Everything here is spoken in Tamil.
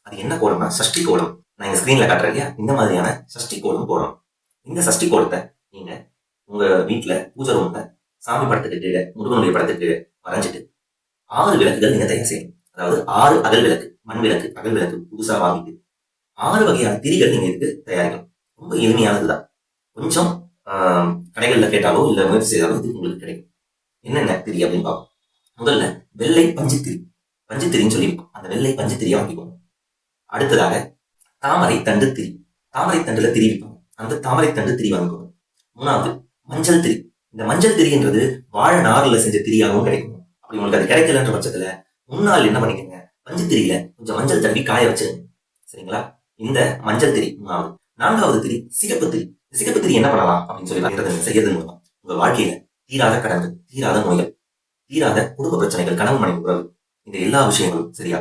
அது என்ன கோலம்னா சஷ்டி கோலம். நான் இந்த ஸ்கிரீன்ல காட்டுறேன் இல்லையா, இந்த மாதிரியான சஷ்டி கோலம் போடுறோம். இந்த சஷ்டி கோலத்தை நீங்க உங்க வீட்டுல பூஜை ரூம்ல சாமி படத்துக்கு கீழே, முருகனுடைய படத்துக்கு வரைஞ்சிட்டு 6 விளக்குகள் நீங்க தயார் செய்யணும். அதாவது 6 அகல் விளக்கு, மண் விளக்கு, அகல் விளக்கு புதுசா வாங்கிட்டு 6 வகையான திரிகள் நீங்க இதுக்கு தயாரிக்கணும். ரொம்ப எளிமையானதுதான். கொஞ்சம் கடைகள்ல கேட்டாலோ இல்ல முயற்சி செய்தாலோ இது உங்களுக்கு கிடைக்கும். என்னென்ன திரி அப்படின்னு பார்ப்போம். முதல்ல வெள்ளை பஞ்சுத்திரி, பஞ்சுத்திரின்னு சொல்லியிருக்கோம். அந்த வெள்ளை பஞ்சுத்திரியை வாங்கிக்கோங்க. அடுத்ததாக தாமரை தண்டு திரி, தாமரை தண்டுல திரி வைப்பாங்க, அந்த தாமரை தண்டு திரி வாங்கிக்கோங்க. மூணாவது மஞ்சள் திரி. இந்த மஞ்சள் திரின்றது வாழை நார்ல செஞ்ச திரியாகவும் கிடைக்கும். அப்படி உங்களுக்கு அது கிடைக்கலன்ற பட்சத்துல முன்னாள் என்ன பண்ணிக்கோங்க, பஞ்சுத்திரியில கொஞ்சம் மஞ்சள் தடவி காய வச்சிருங்க. சரிங்களா? இந்த மஞ்சள் திரி மூணாவது. 4வது திரி சிகப்பு திரி. சிகப்பு திரி என்ன பண்ணலாம் அப்படின்னு சொல்லி செய்யறது மூலமா உங்க வாழ்க்கையில தீராத கடன்கள், தீராத நோய்கள், தீராத குடும்ப பிரச்சனைகள், கனவு மனைவி உறவு, இந்த எல்லா விஷயங்களும் சரியா